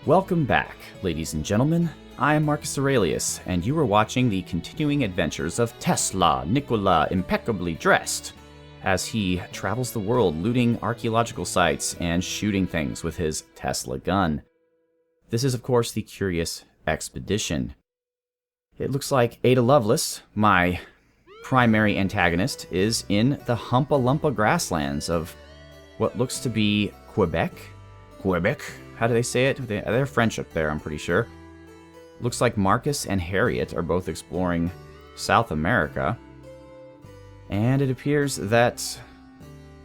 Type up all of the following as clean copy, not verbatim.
Welcome back, ladies and gentlemen. I am Marcus Aurelius, and you are watching the continuing adventures of Tesla Nicola Impeccably Dressed, as he travels the world looting archaeological sites and shooting things with his Tesla gun. This is, of course, the Curious Expedition. It looks like Ada Lovelace, my primary antagonist, is in the Humpa-Lumpa grasslands of what looks to be Quebec? How do they say it? They're French up there, I'm pretty sure. Looks like Marcus and Harriet are both exploring South America. And it appears that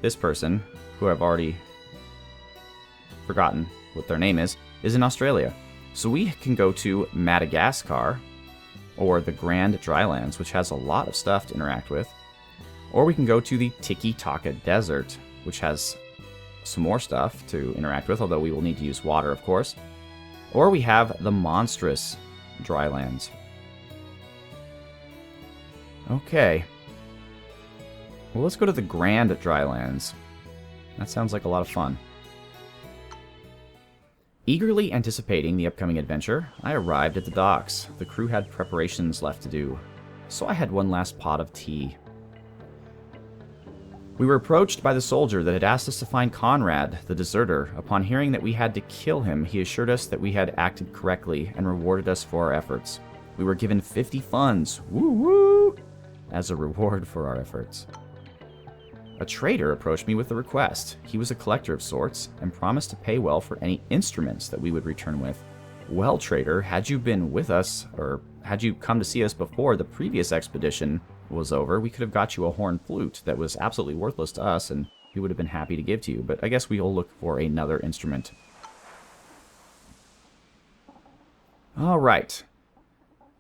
this person, who I've already forgotten what their name is in Australia. So we can go to Madagascar, or the Grand Drylands, which has a lot of stuff to interact with. Or we can go to the Tiki-Taka Desert, which has some more stuff to interact with, although we will need to use water, of course. Or we have the monstrous drylands. Okay. Well, let's go to the Grand Drylands. That sounds like a lot of fun. Eagerly anticipating the upcoming adventure, I arrived at the docks. The crew had preparations left to do, so I had one last pot of tea. We were approached by the soldier that had asked us to find Conrad, the deserter. Upon hearing that we had to kill him, he assured us that we had acted correctly and rewarded us for our efforts. We were given 50 funds, woo-woo, as a reward for our efforts. A trader approached me with a request. He was a collector of sorts and promised to pay well for any instruments that we would return with. Well, trader, had you been with us, or had you come to see us before the previous expedition was over, we could have got you a horn flute that was absolutely worthless to us, and we would have been happy to give to you, but I guess we'll look for another instrument. Alright.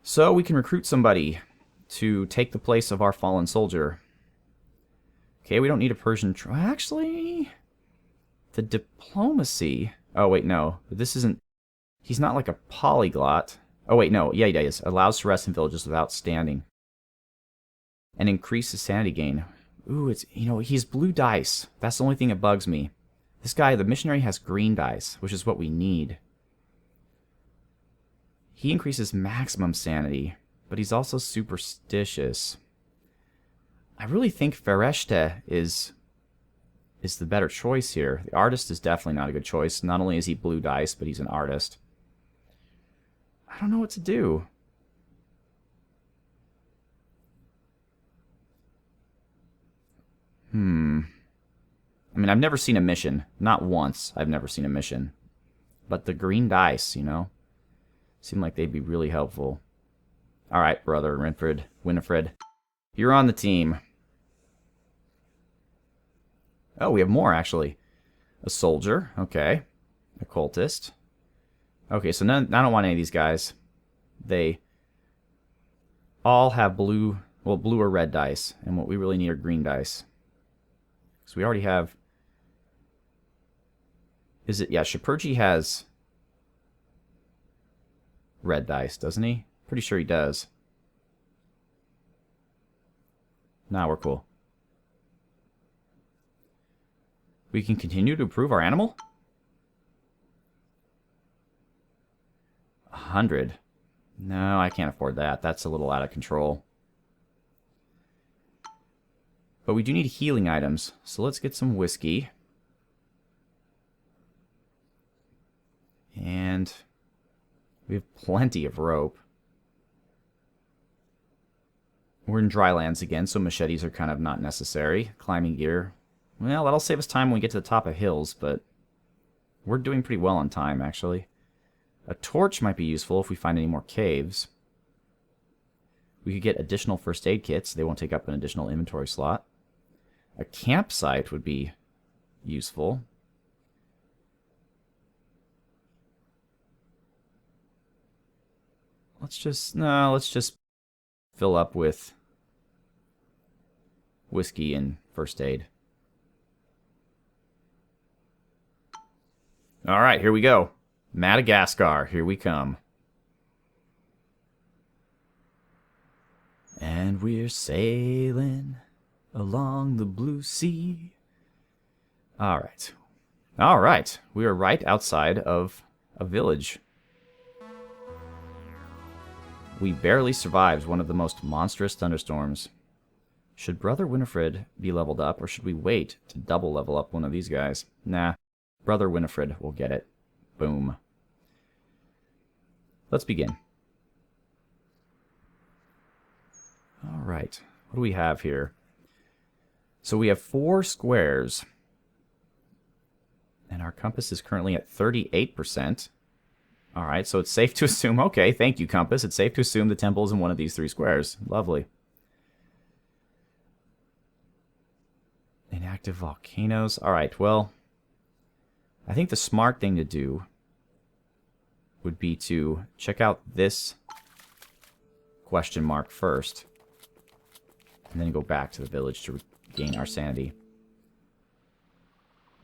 So we can recruit somebody to take the place of our fallen soldier. Okay, we don't need a Persian... Actually... The diplomacy... Oh, wait, no. This isn't... He's not like a polyglot. Oh, wait, no. Yeah, he is. Allows to rest in villages without standing. And increase his sanity gain. Ooh, it's... You know, he's blue dice. That's the only thing that bugs me. This guy, the missionary, has green dice, which is what we need. He increases maximum sanity, but he's also superstitious. I really think Fereshte is the better choice here. The artist is definitely not a good choice. Not only is he blue dice, but he's an artist. I don't know what to do. I mean, I've never seen a mission. Not once. I've never seen a mission. But the green dice, you know, seem like they'd be really helpful. All right, brother Winifred. You're on the team. Oh, we have more, actually. A soldier. Okay. A cultist. Okay, so I don't want any of these guys. They all have blue or red dice. And what we really need are green dice. So we already have... Is it... Yeah, Shapurji has red dice, doesn't he? Pretty sure he does. Nah, we're cool. We can continue to improve our animal? 100. No, I can't afford that. That's a little out of control. But we do need healing items, so let's get some whiskey. And we have plenty of rope. We're in drylands again, so machetes are kind of not necessary. Climbing gear. Well, that'll save us time when we get to the top of hills, but we're doing pretty well on time, actually. A torch might be useful if we find any more caves. We could get additional first aid kits. They won't take up an additional inventory slot. A campsite would be useful. Let's just fill up with whiskey and first aid. All right, here we go. Madagascar, here we come. And we're sailing along the blue sea. All right. We are right outside of a village. We barely survived one of the most monstrous thunderstorms. Should Brother Winifred be leveled up, or should we wait to double level up one of these guys? Nah, Brother Winifred will get it. Boom. Let's begin. Alright, what do we have here? So we have 4 squares. And our compass is currently at 38%. Alright, so it's safe to assume... Okay, thank you, compass. It's safe to assume the temple is in one of these 3 squares. Lovely. Inactive volcanoes. Alright, well... I think the smart thing to do would be to check out this question mark first. And then go back to the village to regain our sanity.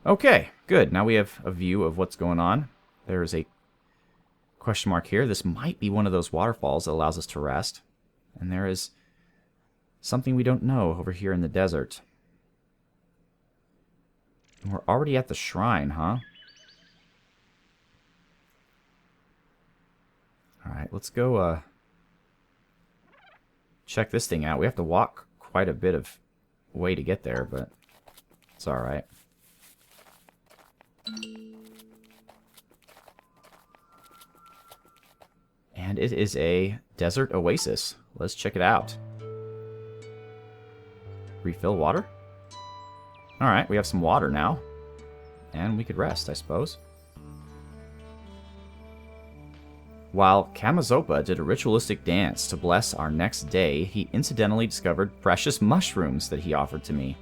Okay, good. Now we have a view of what's going on. There is a question mark here. This might be one of those waterfalls that allows us to rest. And there is something we don't know over here in the desert. And we're already at the shrine, huh? Alright, let's go check this thing out. We have to walk quite a bit of way to get there, but it's alright. And it is a desert oasis. Let's check it out. Refill water? Alright, we have some water now. And we could rest, I suppose. While Kamazopa did a ritualistic dance to bless our next day, he incidentally discovered precious mushrooms that he offered to me.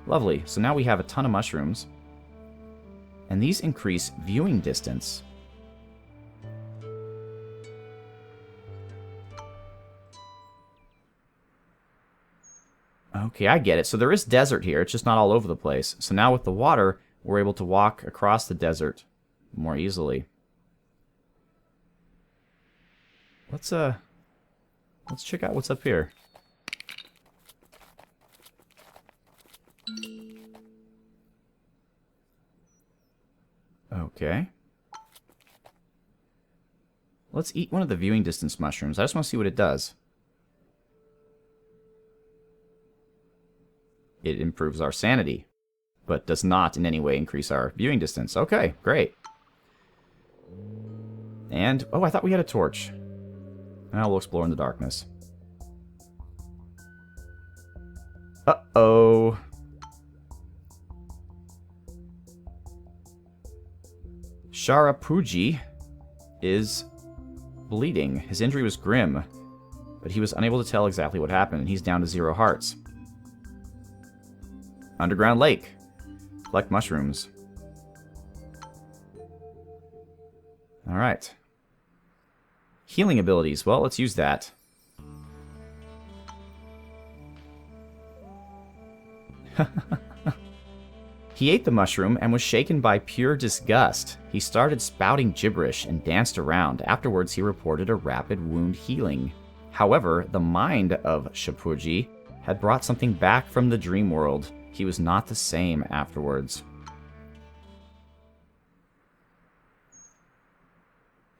Lovely, so now we have a ton of mushrooms. And these increase viewing distance. Okay, I get it. So there is desert here, it's just not all over the place. So now with the water, we're able to walk across the desert more easily. Let's check out what's up here. Okay. Let's eat one of the viewing distance mushrooms. I just want to see what it does. It improves our sanity, but does not in any way increase our viewing distance. Okay, great. And, oh, I thought we had a torch. Now we'll explore in the darkness. Uh-oh. Sharapuji is bleeding. His injury was grim, but he was unable to tell exactly what happened, and he's down to 0 hearts. Underground lake. Collect mushrooms. Alright. Healing abilities. Well, let's use that. He ate the mushroom and was shaken by pure disgust. He started spouting gibberish and danced around. Afterwards, he reported a rapid wound healing. However, the mind of Shapurji had brought something back from the dream world. He was not the same afterwards.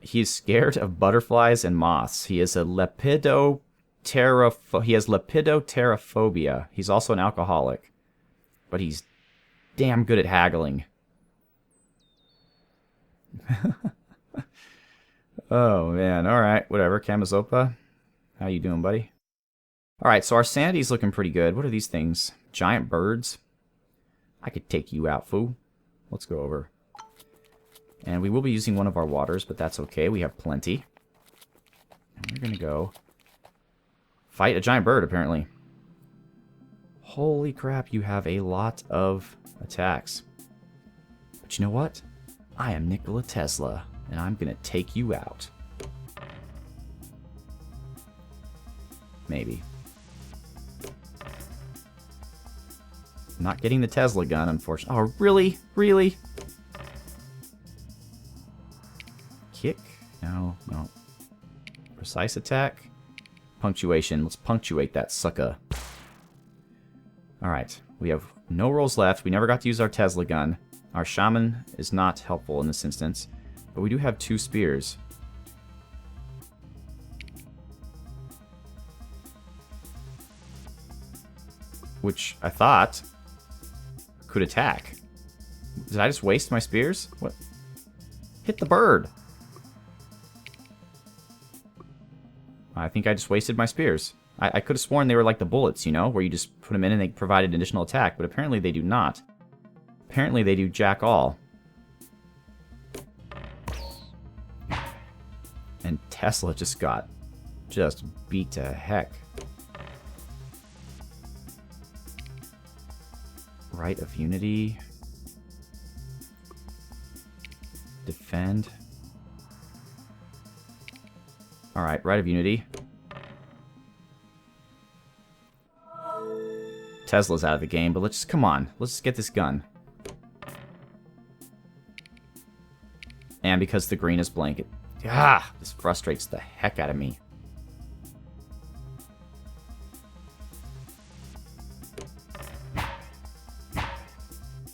He is scared of butterflies and moths. He has lepidopterophobia. He's also an alcoholic. But he's damn good at haggling. Oh, man. Alright, whatever. Kamazopa, how you doing, buddy? Alright, so our sanity's looking pretty good. What are these things? Giant birds? I could take you out, fool. Let's go over. And we will be using one of our waters, but that's okay. We have plenty. And we're going to go fight a giant bird, apparently. Holy crap, you have a lot of attacks. But you know what? I am Nikola Tesla, and I'm going to take you out. Maybe. I'm not getting the Tesla gun, unfortunately. Oh, really? Really? Kick? No, no. Precise attack? Punctuation. Let's punctuate that sucker. Alright. We have no rolls left. We never got to use our Tesla gun. Our shaman is not helpful in this instance, but we do have 2 spears. Which I thought could attack. Did I just waste my spears? What? Hit the bird! I think I just wasted my spears. I could have sworn they were like the bullets, you know, where you just put them in and they provide an additional attack, but apparently they do not. Apparently they do jack all. And Tesla just got beat to heck. Rite of Unity. Defend. Alright, Rite of Unity. Tesla's out of the game, but let's just, come on. Let's just get this gun. And because the green is blank, this frustrates the heck out of me.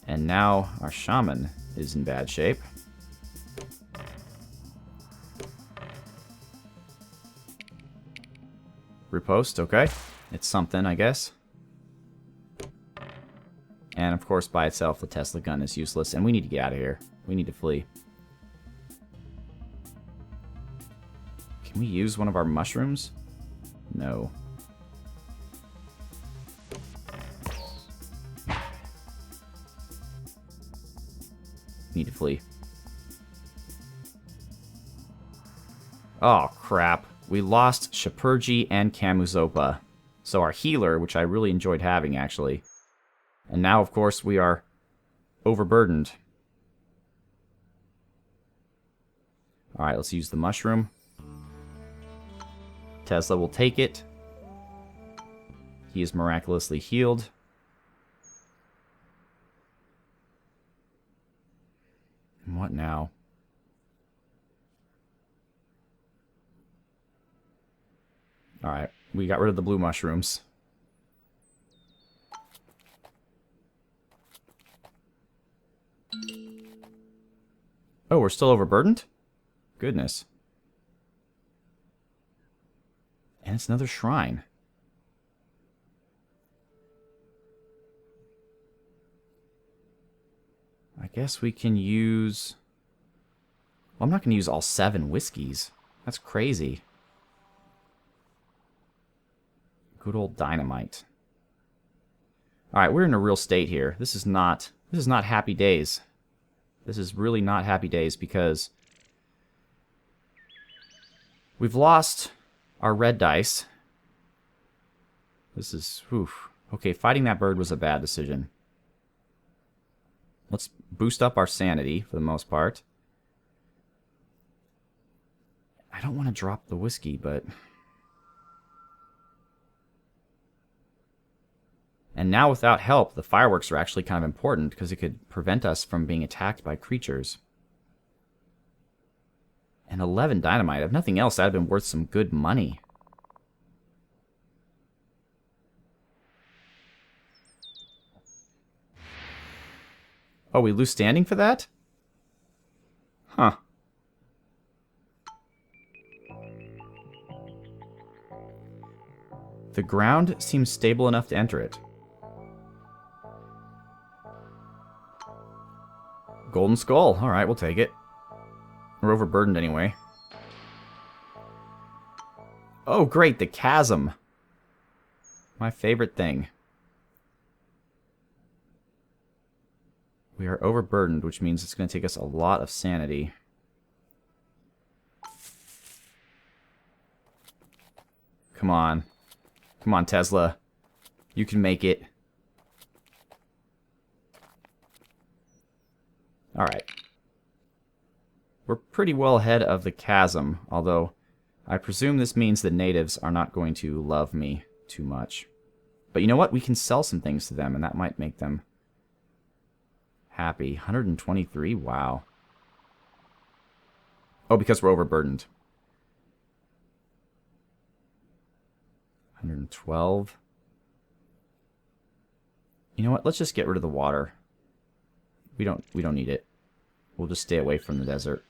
And now our shaman is in bad shape. Riposte, okay. It's something, I guess. And of course, by itself, the Tesla gun is useless, and we need to get out of here. We need to flee. Can we use one of our mushrooms? No. Need to flee. Oh, crap. We lost Shapurji and Kamuzopa. So our healer, which I really enjoyed having, actually. And now, of course, we are overburdened. Alright, let's use the mushroom. Tesla will take it. He is miraculously healed. And what now? Alright, we got rid of the blue mushrooms. Oh, we're still overburdened? Goodness. And it's another shrine. I guess we can use... Well, I'm not going to use all 7 whiskeys. That's crazy. Good old dynamite. Alright, we're in a real state here. This is not happy days. This is really not happy days because we've lost our red dice. This is... Whew. Okay, fighting that bird was a bad decision. Let's boost up our sanity for the most part. I don't want to drop the whiskey, but... And now without help, the fireworks are actually kind of important because it could prevent us from being attacked by creatures. And 11 dynamite. If nothing else, that would have been worth some good money. Oh, we lose standing for that? Huh. The ground seems stable enough to enter it. Golden Skull. Alright, we'll take it. We're overburdened anyway. Oh, great, the chasm. My favorite thing. We are overburdened, which means it's going to take us a lot of sanity. Come on. Come on, Tesla. You can make it. Alright. We're pretty well ahead of the chasm, although I presume this means the natives are not going to love me too much. But you know what? We can sell some things to them, and that might make them happy. 123? Wow. Oh, because we're overburdened. 112. You know what? Let's just get rid of the water. We don't need it. We'll just stay away from the desert.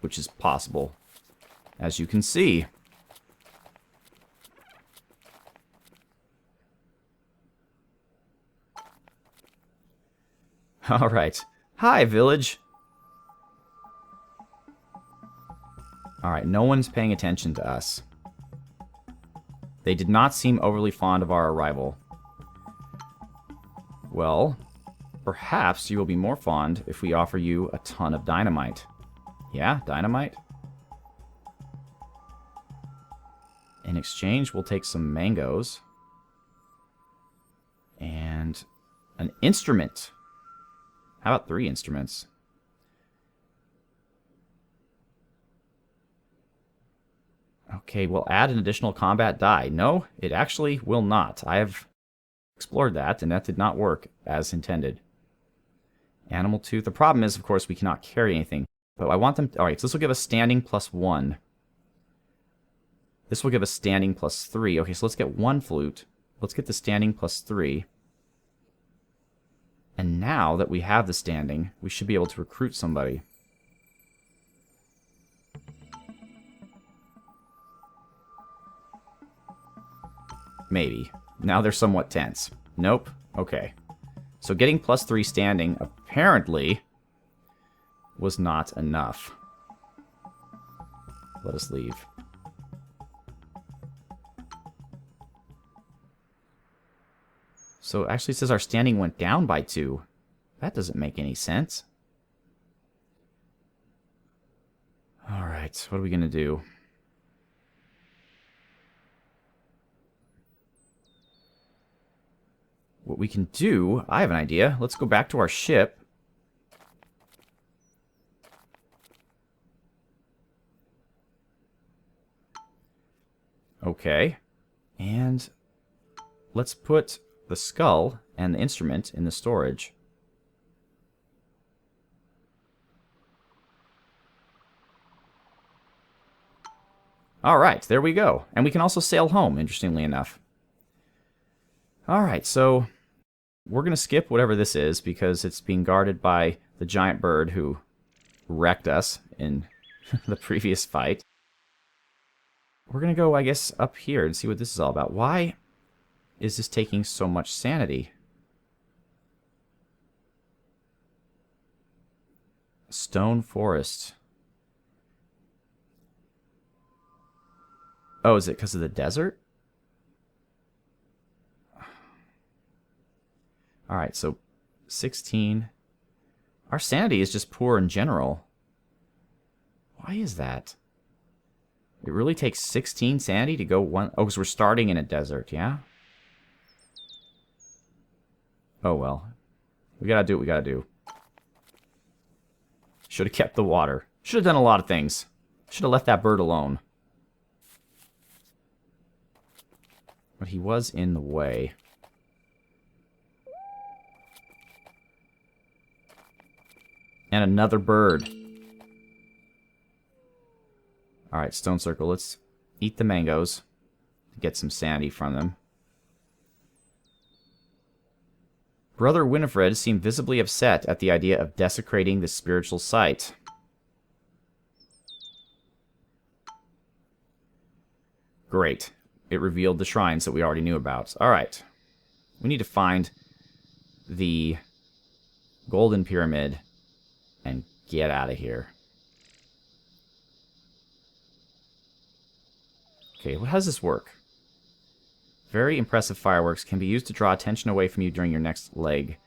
Which is possible, as you can see. Alright. Hi, village! Alright, no one's paying attention to us. They did not seem overly fond of our arrival. Well, perhaps you will be more fond if we offer you a ton of dynamite. Yeah, dynamite? In exchange, we'll take some mangoes. And an instrument. How about 3 instruments? Okay, we'll add an additional combat die. No, it actually will not. I have explored that, and that did not work as intended. Animal tooth. The problem is, of course, we cannot carry anything. But I want them... Alright, so this will give us standing +1. This will give us standing +3. Okay, so let's get 1 flute. Let's get the standing +3. And now that we have the standing, we should be able to recruit somebody. Maybe. Now they're somewhat tense. Nope. Okay. So getting +3 standing, apparently, was not enough. Let us leave. So it actually says our standing went down by 2. That doesn't make any sense. Alright, what are we going to do? What we can do, I have an idea. Let's go back to our ship. Okay. And let's put the skull and the instrument in the storage. Alright, there we go. And we can also sail home, interestingly enough. Alright, so we're going to skip whatever this is because it's being guarded by the giant bird who wrecked us in the previous fight. We're going to go, I guess, up here and see what this is all about. Why is this taking so much sanity? Stone forest. Oh, is it because of the desert? Alright, so 16. Our sanity is just poor in general. Why is that? It really takes 16 sanity to go one... Oh, because we're starting in a desert, yeah? Oh, well. We gotta do what we gotta do. Should have kept the water. Should have done a lot of things. Should have left that bird alone. But he was in the way. And another bird. Alright, stone circle. Let's eat the mangoes to get some sanity from them. Brother Winifred seemed visibly upset at the idea of desecrating the spiritual site. Great. It revealed the shrines that we already knew about. Alright. We need to find the golden pyramid and get out of here. Okay, how does this work? Very impressive fireworks can be used to draw attention away from you during your next leg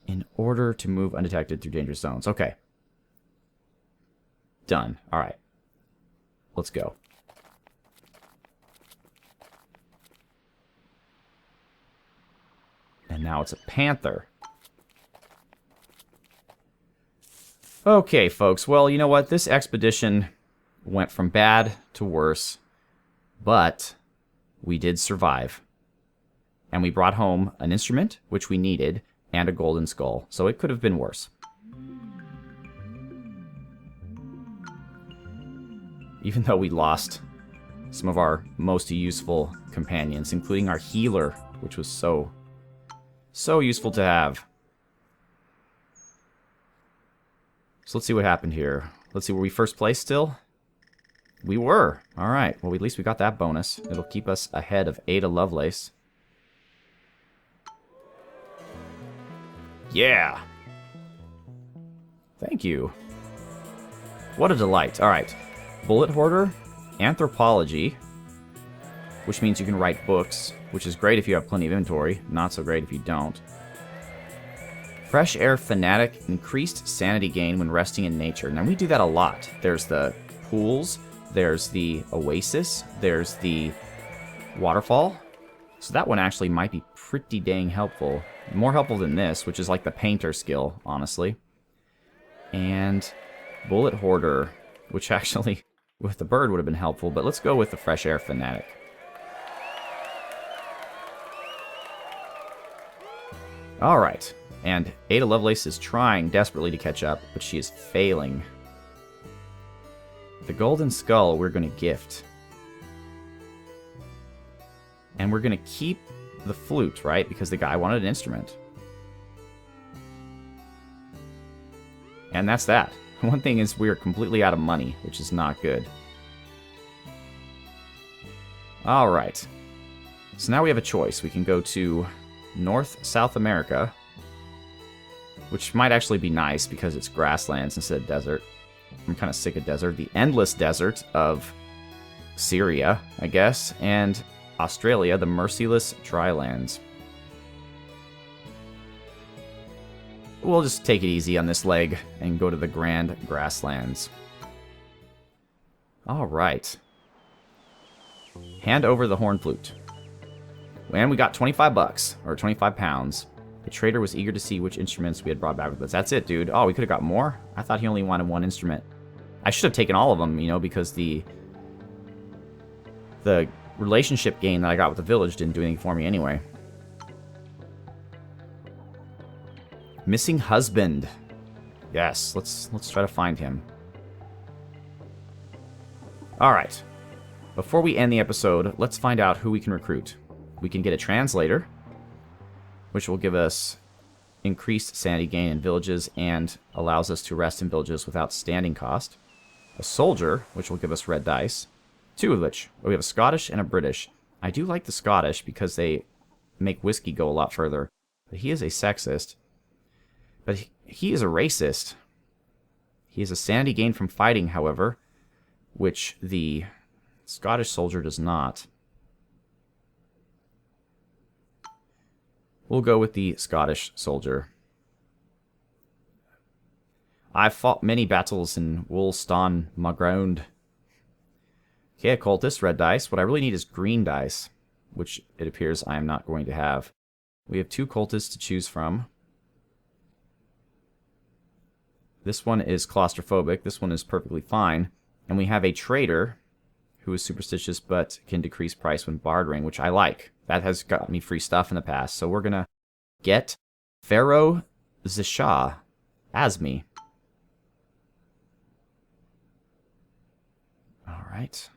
in order to move undetected through dangerous zones. Okay. Done. Alright. Let's go. And now it's a panther. Okay, folks. Well, you know what? This expedition went from bad to worse. But we did survive. And we brought home an instrument, which we needed, and a golden skull. So it could have been worse. Even though we lost some of our most useful companions, including our healer, which was so useful to have. So let's see what happened here. Let's see, were we first place still? We were. All right. Well, at least we got that bonus. It'll keep us ahead of Ada Lovelace. Yeah. Thank you. What a delight. All right. Bullet Hoarder, Anthropology, which means you can write books, which is great if you have plenty of inventory. Not so great if you don't. Fresh Air Fanatic, increased sanity gain when resting in nature. Now, we do that a lot. There's the pools, there's the oasis, there's the waterfall. So that one actually might be pretty dang helpful. More helpful than this, which is like the painter skill, honestly. And Bullet Hoarder, which actually, with the bird would have been helpful, but let's go with the Fresh Air Fanatic. All right. And Ada Lovelace is trying desperately to catch up, but she is failing. The golden skull we're going to gift. And we're going to keep the flute, right? Because the guy wanted an instrument. And that's that. One thing is we're completely out of money, which is not good. All right. So now we have a choice. We can go to South America, which might actually be nice because it's grasslands instead of desert. I'm kind of sick of desert. The endless desert of Syria, I guess, and Australia, the merciless drylands. We'll just take it easy on this leg and go to the grand grasslands. All right. Hand over the horn flute. And we got 25 bucks, or 25 pounds. The trader was eager to see which instruments we had brought back with us. That's it, dude. Oh, we could have got more? I thought he only wanted one instrument. I should have taken all of them, you know, because the relationship gain that I got with the village didn't do anything for me anyway. Missing husband. Yes, let's try to find him. All right. Before we end the episode, let's find out who we can recruit. We can get a translator, which will give us increased sanity gain in villages and allows us to rest in villages without standing cost. A soldier, which will give us red dice. Two of which. We have a Scottish and a British. I do like the Scottish because they make whiskey go a lot further. But he is a sexist. But he is a racist. He has a sanity gain from fighting, however, which the Scottish soldier does not. We'll go with the Scottish soldier. I've fought many battles in Woolston Maground. Okay, occultist, red dice. What I really need is green dice, which it appears I am not going to have. We have two cultists to choose from. This one is claustrophobic. This one is perfectly fine. And we have a trader who is superstitious but can decrease price when bartering, which I like. That has got me free stuff in the past. So we're going to get Pharaoh Zisha as me. All right.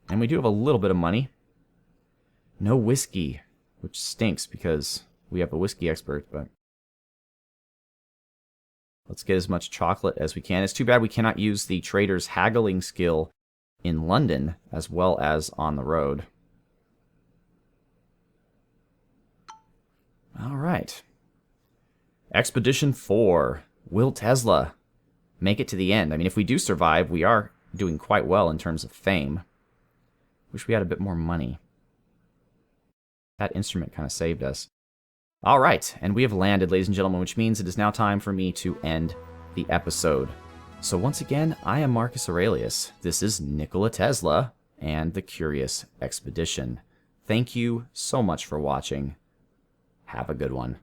And we do have a little bit of money. No whiskey, which stinks because we have a whiskey expert, but let's get as much chocolate as we can. It's too bad we cannot use the trader's haggling skill in London as well as on the road. All right. Expedition 4. Will Tesla make it to the end? I mean, if we do survive, we are doing quite well in terms of fame. Wish we had a bit more money. That instrument kind of saved us. All right, and we have landed, ladies and gentlemen, which means it is now time for me to end the episode. So once again, I am Marcus Aurelius. This is Nikola Tesla and the Curious Expedition. Thank you so much for watching. Have a good one.